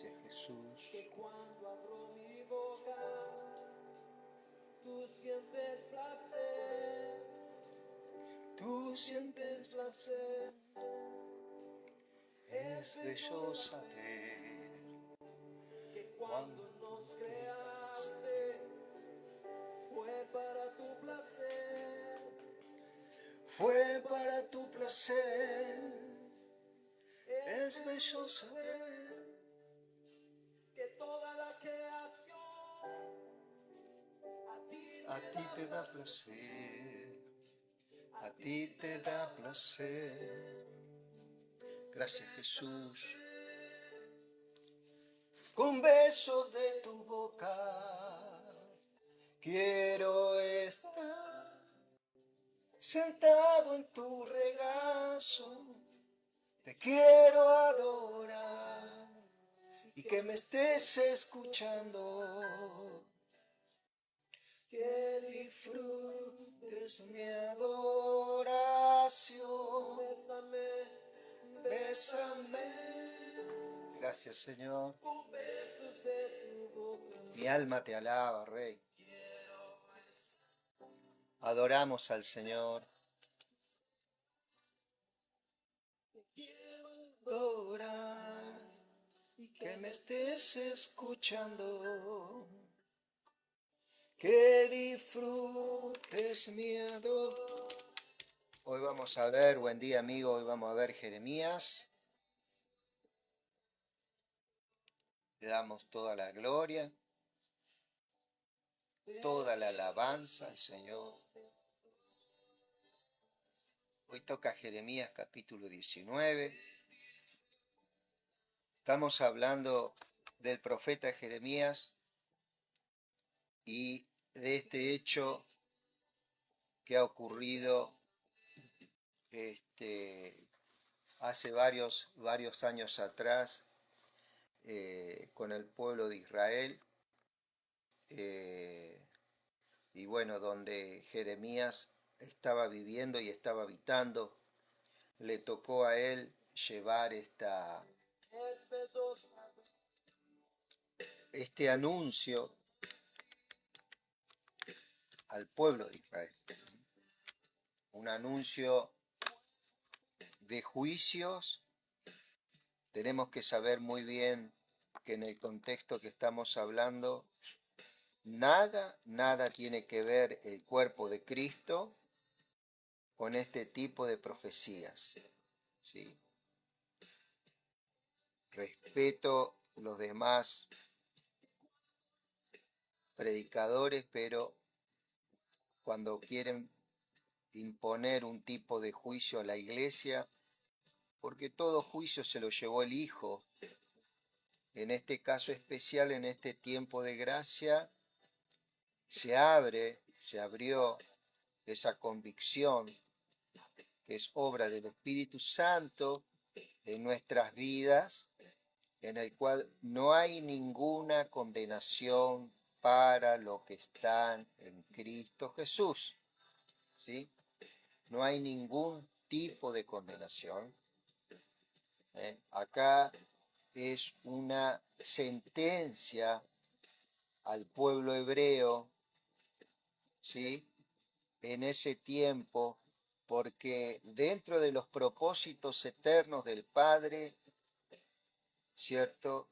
Gracias, Jesús. Que cuando abro mi boca, tú sientes placer. Tú sientes placer. Es bello saber Que cuando nos creaste, fue para tu placer. fue para tu placer. Es bello saber Que toda la creación a ti te da placer. A ti te da placer. Gracias, Jesús. Con besos de tu boca quiero estar sentado en tu regazo. Te quiero adorar y que me estés escuchando. Que disfrutes mi adoración. bésame, Bésame. Gracias, Señor. con besos de tu boca. Mi alma te alaba, Rey. Adoramos al Señor. Quiero Adorar y que me estés escuchando. Que disfrutes mi adoración. Hoy vamos a ver, buen día amigo, hoy vamos a ver Jeremías. Le damos toda la gloria, toda la alabanza al Señor. Hoy toca Jeremías capítulo 19. Estamos hablando del profeta Jeremías y de este hecho que ha ocurrido hace varios años atrás con el pueblo de Israel. Y bueno, donde Jeremías estaba viviendo y estaba habitando, le tocó a él llevar este anuncio al pueblo de Israel. Un anuncio de juicios. Tenemos que saber muy bien que en el contexto que estamos hablando, nada tiene que ver el cuerpo de Cristo con este tipo de profecías, ¿sí? Respeto los demás predicadores, pero cuando quieren imponer un tipo de juicio a la iglesia, porque todo juicio se lo llevó el Hijo, en este caso especial, en este tiempo de gracia, se abrió esa convicción que es obra del Espíritu Santo en nuestras vidas, en el cual no hay ninguna condenación para los que están en Cristo Jesús, ¿sí? No hay ningún tipo de condenación. Acá es una sentencia al pueblo hebreo, ¿sí? En ese tiempo, porque dentro de los propósitos eternos del Padre, ¿cierto?,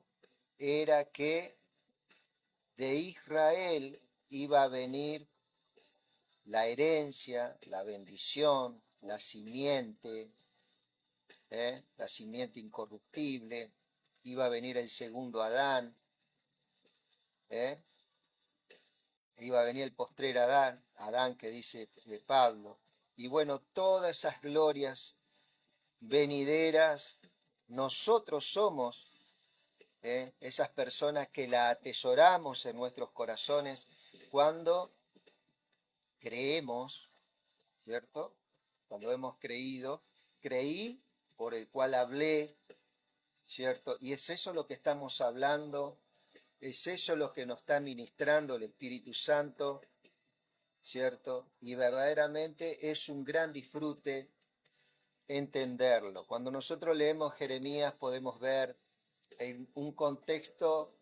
era que de Israel iba a venir la herencia, la bendición, la simiente incorruptible, iba a venir el segundo Adán, iba a venir el postrer Adán que dice de Pablo. Y bueno, todas esas glorias venideras, nosotros somos esas personas que la atesoramos en nuestros corazones cuando creemos, ¿cierto? Cuando hemos creído, creí por el cual hablé, ¿cierto? Y es eso lo que estamos hablando, es eso lo que nos está ministrando el Espíritu Santo, ¿cierto? Y verdaderamente es un gran disfrute entenderlo. Cuando nosotros leemos Jeremías podemos ver en un contexto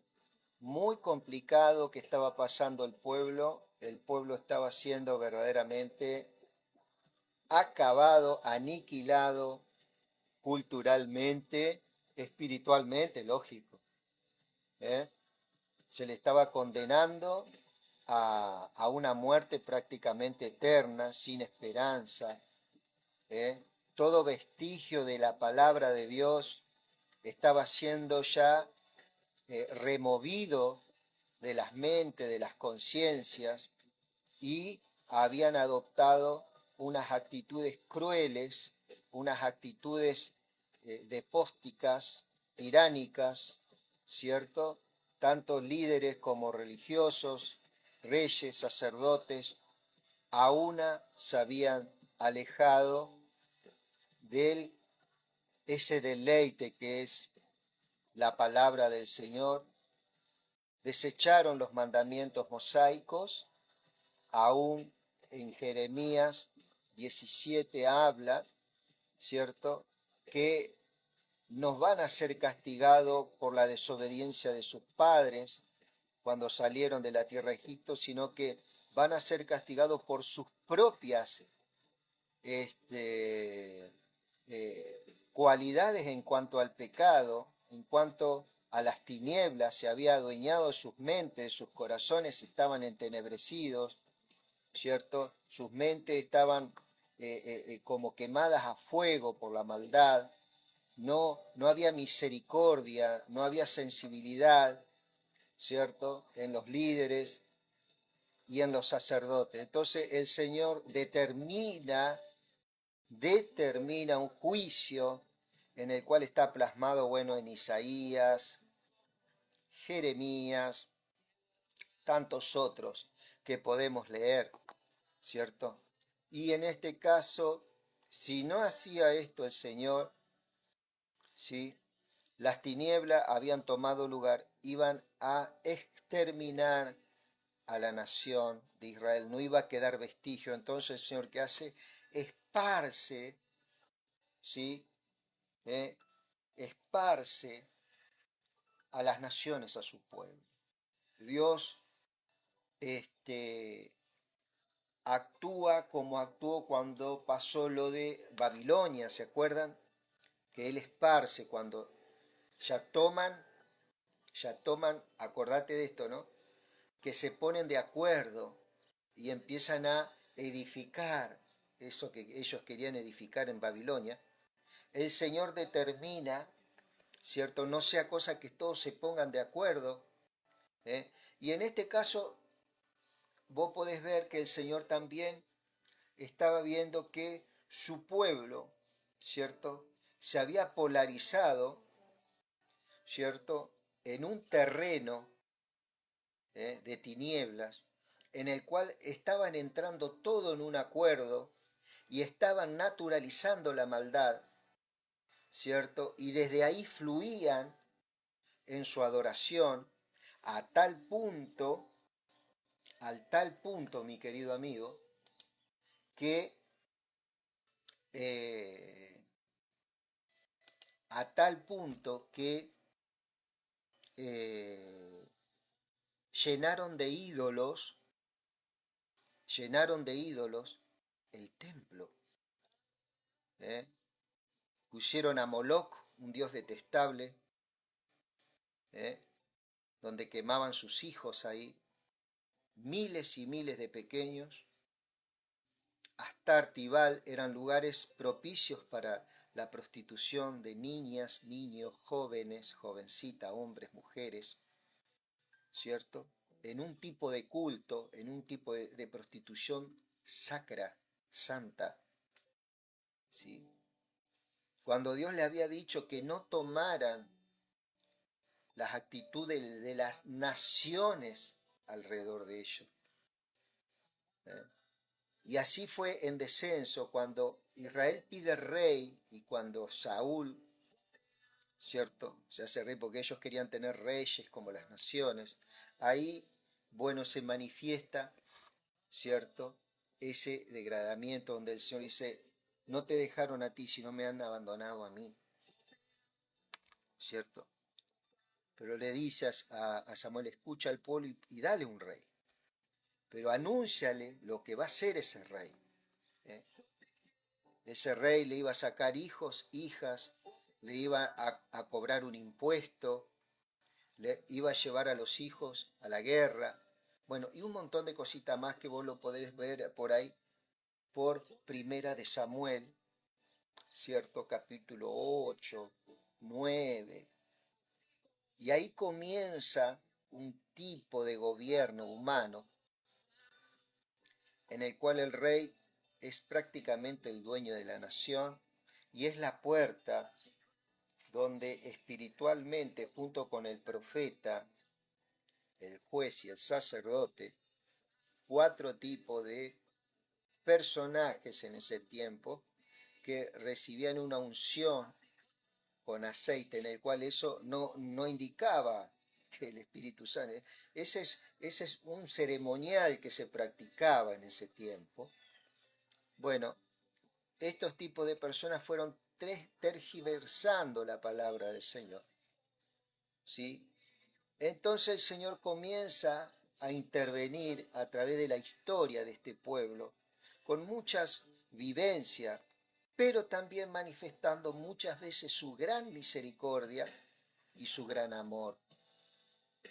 muy complicado que estaba pasando el pueblo estaba siendo verdaderamente acabado, aniquilado culturalmente, espiritualmente, lógico, ¿eh? Se le estaba condenando a una muerte prácticamente eterna, sin esperanza, ¿eh? Todo vestigio de la palabra de Dios estaba siendo ya removido de las mentes, de las conciencias, y habían adoptado unas actitudes crueles, unas actitudes despósticas, tiránicas, ¿cierto? Tanto líderes como religiosos, reyes, sacerdotes, a una se habían alejado de ese deleite que es la palabra del Señor, desecharon los mandamientos mosaicos. Aún en Jeremías 17 habla, ¿cierto?, que nos van a ser castigados por la desobediencia de sus padres cuando salieron de la tierra de Egipto, sino que van a ser castigados por sus propias este, cualidades en cuanto al pecado, en cuanto a las tinieblas, se había adueñado sus mentes, sus corazones estaban entenebrecidos, ¿cierto? Sus mentes estaban como quemadas a fuego por la maldad, no había misericordia, no había sensibilidad, ¿cierto? En los líderes y en los sacerdotes. Entonces el Señor determina un juicio en el cual está plasmado, bueno, en Isaías, Jeremías, tantos otros que podemos leer, ¿cierto? Y en este caso, si no hacía esto el Señor, ¿sí?, las tinieblas habían tomado lugar, iban a exterminar a la nación de Israel, no iba a quedar vestigio. Entonces el Señor, ¿qué hace? Esparce, ¿sí?, ¿Eh? Esparce a las naciones, a su pueblo. Dios este, actúa como actuó cuando pasó lo de Babilonia, ¿se acuerdan? Que Él esparce cuando ya toman, acordate de esto, ¿no? Que se ponen de acuerdo y empiezan a edificar eso que ellos querían edificar en Babilonia. El Señor determina, ¿cierto? No sea cosa que todos se pongan de acuerdo, ¿eh? Y en este caso, vos podés ver que el Señor también estaba viendo que su pueblo, ¿cierto?, se había polarizado, ¿cierto?, en un terreno de tinieblas, en el cual estaban entrando todo en un acuerdo y estaban naturalizando la maldad, ¿cierto? Y desde ahí fluían en su adoración a tal punto, al tal punto, mi querido amigo, que eh, a tal punto que eh, llenaron de ídolos, llenaron de ídolos el templo. ¿Eh? Pusieron a Moloc, un dios detestable, ¿eh?, donde quemaban sus hijos ahí, miles y miles de pequeños. Astarte y Baal eran lugares propicios para la prostitución de niñas, niños, jóvenes, jovencitas, hombres, mujeres, ¿cierto? En un tipo de culto, en un tipo de prostitución sacra, santa, ¿sí? Cuando Dios le había dicho que no tomaran las actitudes de las naciones alrededor de ellos. ¿Eh? Y así fue en descenso cuando Israel pide rey y cuando Saúl, ¿cierto?, se hace rey porque ellos querían tener reyes como las naciones. Ahí, bueno, se manifiesta, ¿cierto?, ese degradamiento donde el Señor dice, no te dejaron a ti, sino me han abandonado a mí, ¿cierto? pero le dice a Samuel, escucha al pueblo y dale un rey, pero anúnciale lo que va a ser ese rey. ¿Eh? Ese rey le iba a sacar hijos, hijas, le iba a cobrar un impuesto, le iba a llevar a los hijos a la guerra, bueno, y un montón de cositas más que vos lo podés ver por ahí, por Primera de Samuel, ¿cierto? Capítulo 8, 9. Y ahí comienza un tipo de gobierno humano en el cual el rey es prácticamente el dueño de la nación y es la puerta donde espiritualmente, junto con el profeta, el juez y el sacerdote, cuatro tipos de personajes en ese tiempo que recibían una unción con aceite, en el cual eso no indicaba que el Espíritu Santo, ese es un ceremonial que se practicaba en ese tiempo. Bueno, estos tipos de personas fueron tergiversando la palabra del Señor, ¿sí? Entonces el Señor comienza a intervenir a través de la historia de este pueblo, con muchas vivencias, pero también manifestando muchas veces su gran misericordia y su gran amor.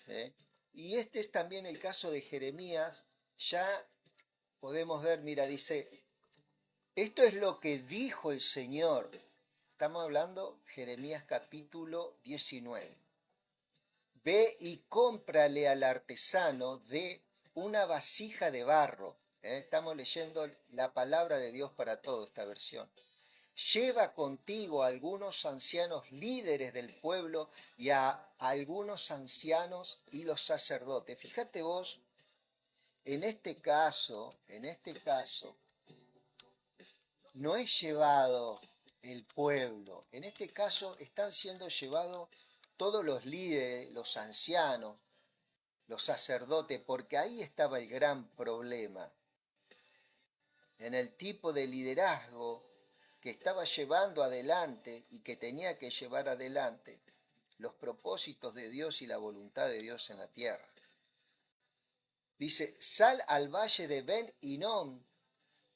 ¿Eh? Y este es también el caso de Jeremías. Ya podemos ver, mira, dice, esto es lo que dijo el Señor. Estamos hablando Jeremías capítulo 19. Ve y cómprale al artesano de una vasija de barro. Estamos leyendo la palabra de Dios para todo esta versión. Lleva contigo a algunos ancianos líderes del pueblo y a algunos ancianos y los sacerdotes. Fíjate vos, en este caso, no es llevado el pueblo. En este caso están siendo llevados todos los líderes, los ancianos, los sacerdotes, porque ahí estaba el gran problema. En el tipo de liderazgo que estaba llevando adelante y que tenía que llevar adelante los propósitos de Dios y la voluntad de Dios en la tierra. Dice, sal al valle de Ben Hinnom,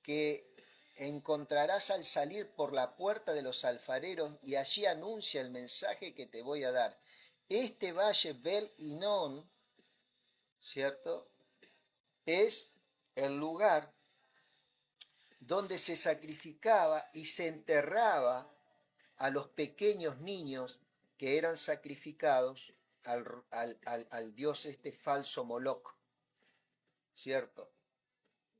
que encontrarás al salir por la puerta de los alfareros, y allí anuncia el mensaje que te voy a dar. Este valle Ben Hinnom, ¿cierto?, es el lugar donde se sacrificaba y se enterraba a los pequeños niños que eran sacrificados al dios este falso Moloch, ¿cierto?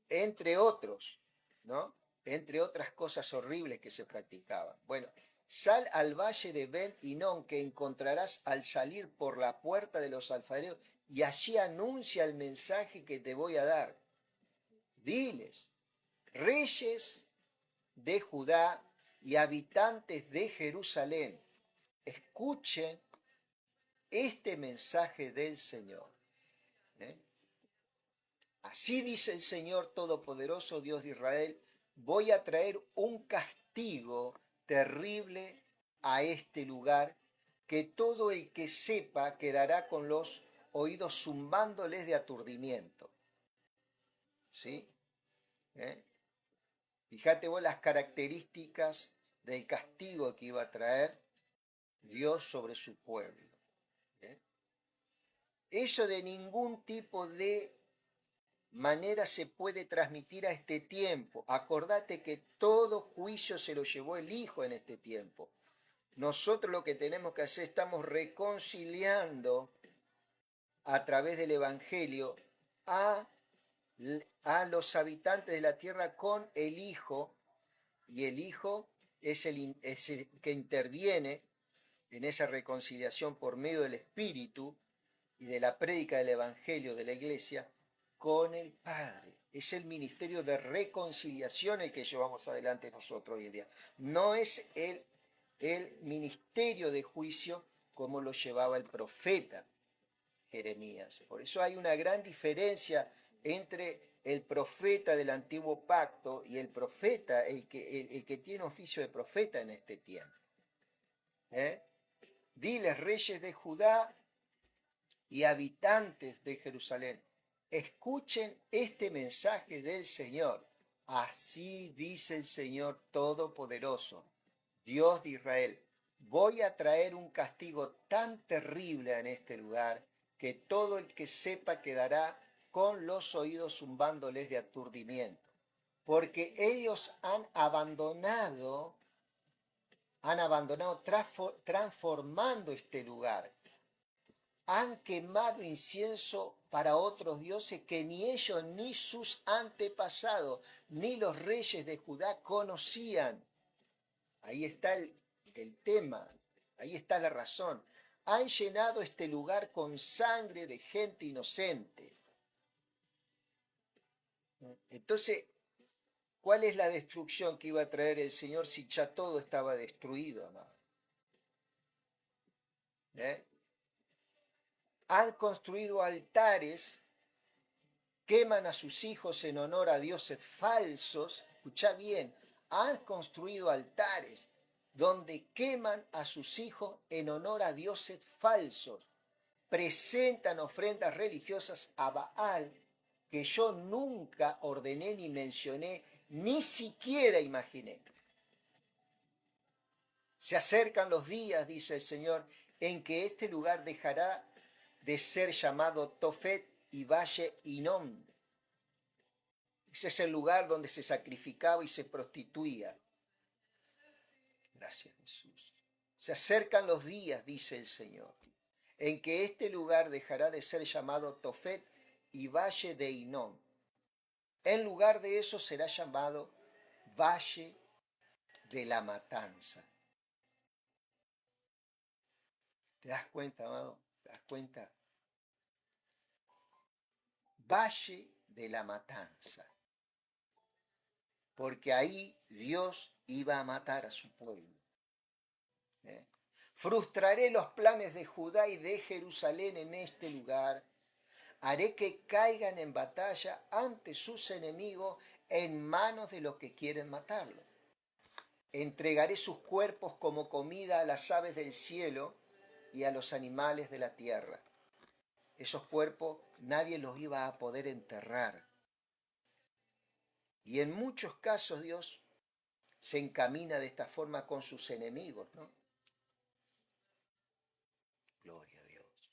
Entre otros, ¿no? Entre otras cosas horribles que se practicaban. Bueno, sal al valle de Ben Hinnom, que encontrarás al salir por la puerta de los alfareros, y allí anuncia el mensaje que te voy a dar. Diles, reyes de Judá y habitantes de Jerusalén, escuchen este mensaje del Señor. ¿Eh? Así dice el Señor Todopoderoso, Dios de Israel, voy a traer un castigo terrible a este lugar, que todo el que sepa quedará con los oídos zumbándoles de aturdimiento. ¿Sí? Fíjate vos las características del castigo que iba a traer Dios sobre su pueblo. Eso de ningún tipo de manera se puede transmitir a este tiempo. Acordate que todo juicio se lo llevó el Hijo en este tiempo. Nosotros lo que tenemos que hacer, estamos reconciliando a través del Evangelio a los habitantes de la tierra con el Hijo, y el Hijo es el que interviene en esa reconciliación por medio del Espíritu y de la prédica del Evangelio de la Iglesia con el Padre. Es el ministerio de reconciliación el que llevamos adelante nosotros hoy en día. No es el ministerio de juicio como lo llevaba el profeta Jeremías. Por eso hay una gran diferencia entre el profeta del antiguo pacto y el profeta, el que tiene oficio de profeta en este tiempo. Diles, reyes de Judá y habitantes de Jerusalén, escuchen este mensaje del Señor. Así dice el Señor Todopoderoso, Dios de Israel. Voy a traer un castigo tan terrible en este lugar que todo el que sepa quedará con los oídos zumbándoles de aturdimiento, porque ellos han abandonado transformando este lugar. Han quemado incienso para otros dioses que ni ellos ni sus antepasados ni los reyes de Judá conocían. Ahí está el tema, ahí está la razón. Han llenado este lugar con sangre de gente inocente. Entonces, ¿cuál es la destrucción que iba a traer el Señor si ya todo estaba destruido, amado? Han construido altares, queman a sus hijos en honor a dioses falsos. Escucha bien, han construido altares donde queman a sus hijos en honor a dioses falsos. Presentan ofrendas religiosas a Baal que yo nunca ordené ni mencioné, ni siquiera imaginé. Se acercan los días, dice el Señor, en que este lugar dejará de ser llamado Tofet y Valle Hinnom. Ese es el lugar donde se sacrificaba y se prostituía. Gracias, Jesús. Se acercan los días, dice el Señor, en que este lugar dejará de ser llamado Tofet y Valle de Hinnom. En lugar de eso será llamado Valle de la Matanza. ¿Te das cuenta, amado? ¿Te das cuenta? Valle de la Matanza. Porque ahí Dios iba a matar a su pueblo. Frustraré los planes de Judá y de Jerusalén en este lugar. Haré que caigan en batalla ante sus enemigos en manos de los que quieren matarlo. Entregaré sus cuerpos como comida a las aves del cielo y a los animales de la tierra. Esos cuerpos nadie los iba a poder enterrar. Y en muchos casos Dios se encamina de esta forma con sus enemigos, ¿no? Gloria a Dios.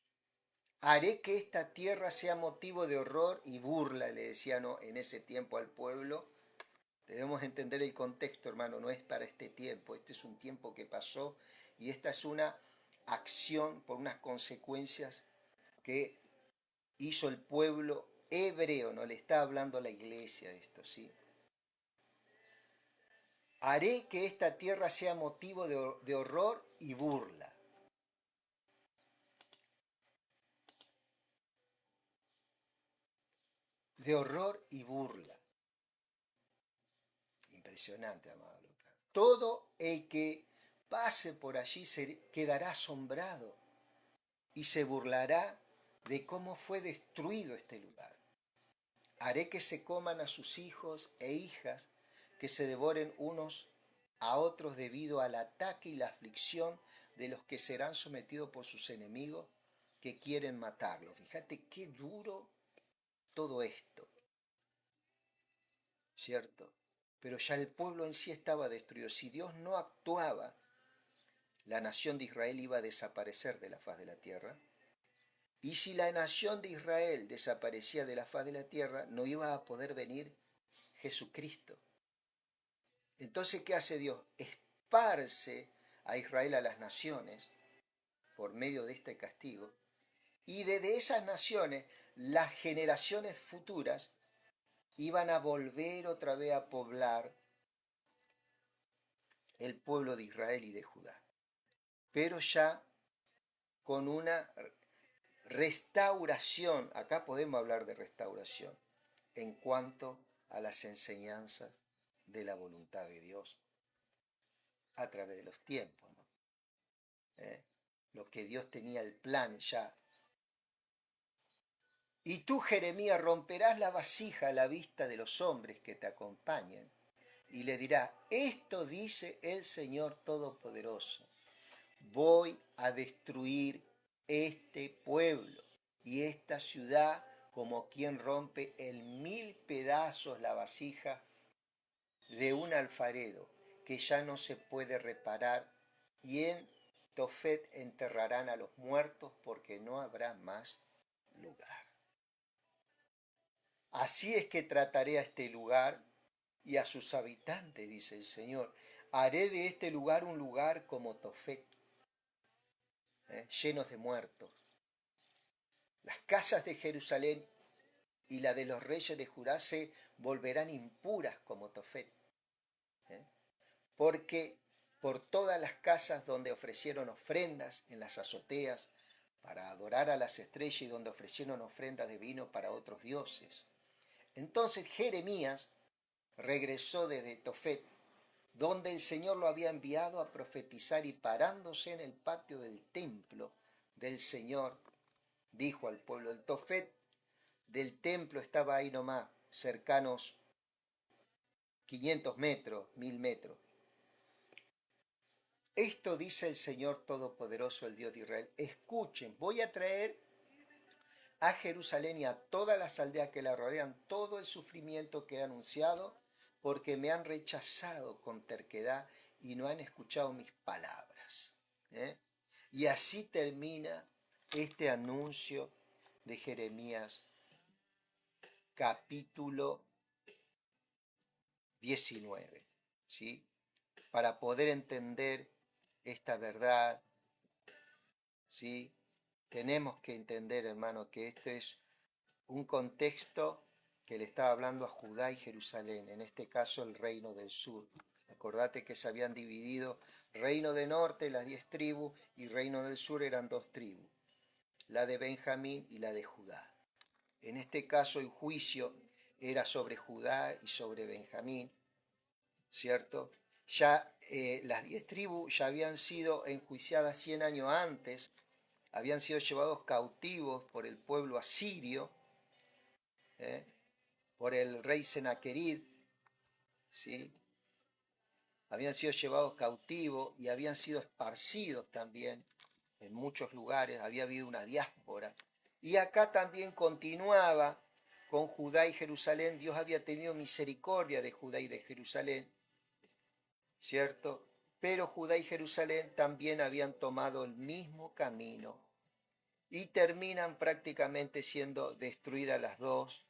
Haré que esta tierra sea motivo de horror y burla, le decían en ese tiempo al pueblo. Debemos entender el contexto, hermano, no es para este tiempo, este es un tiempo que pasó y esta es una acción por unas consecuencias que hizo el pueblo hebreo, no le está hablando a la iglesia esto, ¿sí? Haré que esta tierra sea motivo de horror y burla. De horror y burla. Impresionante, amado Lucas. Todo el que pase por allí se quedará asombrado y se burlará de cómo fue destruido este lugar. Haré que se coman a sus hijos e hijas, que se devoren unos a otros debido al ataque y la aflicción de los que serán sometidos por sus enemigos que quieren matarlos. Fíjate qué duro todo esto, ¿cierto? Pero ya el pueblo en sí estaba destruido. Si Dios no actuaba, la nación de Israel iba a desaparecer de la faz de la tierra. Y si la nación de Israel desaparecía de la faz de la tierra, no iba a poder venir Jesucristo. Entonces, ¿qué hace Dios? Esparce a Israel a las naciones por medio de este castigo. Y desde esas naciones, las generaciones futuras iban a volver otra vez a poblar el pueblo de Israel y de Judá. Pero ya con una restauración, acá podemos hablar de restauración, en cuanto a las enseñanzas de la voluntad de Dios a través de los tiempos, ¿no? Lo que Dios tenía el plan ya. Y tú, Jeremías, romperás la vasija a la vista de los hombres que te acompañan y le dirás, esto dice el Señor Todopoderoso, voy a destruir este pueblo y esta ciudad como quien rompe en 1000 pedazos la vasija de un alfarero, que ya no se puede reparar, y en Tofet enterrarán a los muertos porque no habrá más lugar. Así es que trataré a este lugar y a sus habitantes, dice el Señor. Haré de este lugar un lugar como Tofet, llenos de muertos. Las casas de Jerusalén y la de los reyes de Judá se volverán impuras como Tofet, porque por todas las casas donde ofrecieron ofrendas en las azoteas para adorar a las estrellas y donde ofrecieron ofrendas de vino para otros dioses. Entonces Jeremías regresó desde Tofet, donde el Señor lo había enviado a profetizar, y parándose en el patio del templo del Señor, dijo al pueblo: el Tofet del templo estaba ahí nomás, cercanos 500 metros, 1000 metros. Esto dice el Señor Todopoderoso, el Dios de Israel: escuchen, voy a traer a Jerusalén y a todas las aldeas que la rodean todo el sufrimiento que he anunciado, porque me han rechazado con terquedad y no han escuchado mis palabras. Y así termina este anuncio de Jeremías, capítulo 19, ¿sí? Para poder entender esta verdad, ¿sí? Tenemos que entender, hermano, que este es un contexto que le estaba hablando a Judá y Jerusalén, en este caso el reino del sur. Acordate que se habían dividido reino del norte, las 10 tribus, y reino del sur eran 2 tribus, la de Benjamín y la de Judá. En este caso el juicio era sobre Judá y sobre Benjamín, ¿cierto? Ya las 10 tribus ya habían sido enjuiciadas 100 años antes, habían sido llevados cautivos por el pueblo asirio, por el rey Senaquerib, ¿sí? Habían sido llevados cautivos y habían sido esparcidos también en muchos lugares, había habido una diáspora. Y acá también continuaba con Judá y Jerusalén. Dios había tenido misericordia de Judá y de Jerusalén, ¿cierto? Pero Judá y Jerusalén también habían tomado el mismo camino y terminan prácticamente siendo destruidas las dos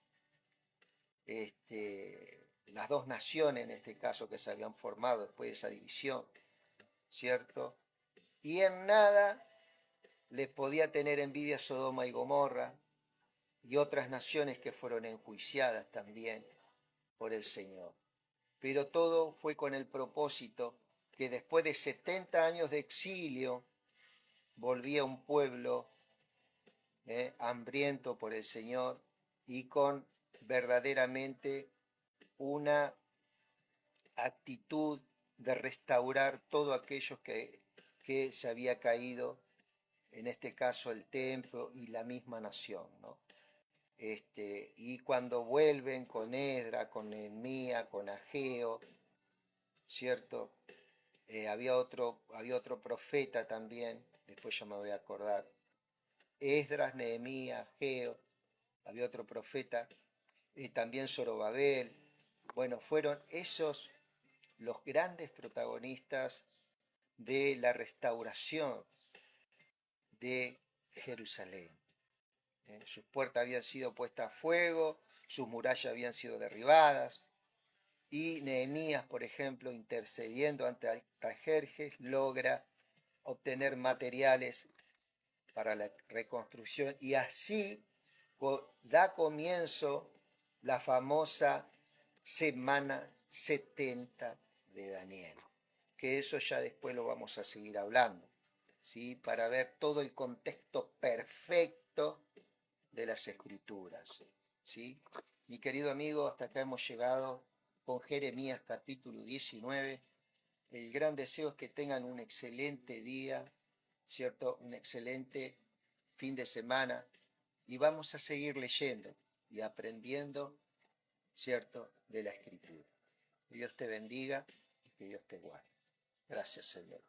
naciones, en este caso, que se habían formado después de esa división, ¿cierto? Y en nada les podía tener envidia Sodoma y Gomorra y otras naciones que fueron enjuiciadas también por el Señor. Pero todo fue con el propósito que después de 70 años de exilio volvía un pueblo hambriento por el Señor y con verdaderamente una actitud de restaurar todo aquello que se había caído, en este caso el templo y la misma nación, ¿no? Y cuando vuelven con Esdras, con Nehemías, con Ageo, ¿cierto? Había otro profeta también, después ya me voy a acordar. Esdras, Nehemías, Ageo, había otro profeta, también Zorobabel. Bueno, fueron esos los grandes protagonistas de la restauración de Jerusalén. Sus puertas habían sido puestas a fuego, sus murallas habían sido derribadas, y Nehemías, por ejemplo, intercediendo ante Artajerjes, logra obtener materiales para la reconstrucción, y así da comienzo la famosa semana 70 de Daniel, que eso ya después lo vamos a seguir hablando, ¿sí? Para ver todo el contexto perfecto de las Escrituras, ¿sí? Mi querido amigo, hasta acá hemos llegado con Jeremías capítulo 19. El gran deseo es que tengan un excelente día, ¿cierto? Un excelente fin de semana, y vamos a seguir leyendo y aprendiendo, ¿cierto?, de la Escritura. Que Dios te bendiga y que Dios te guarde. Gracias, Señor.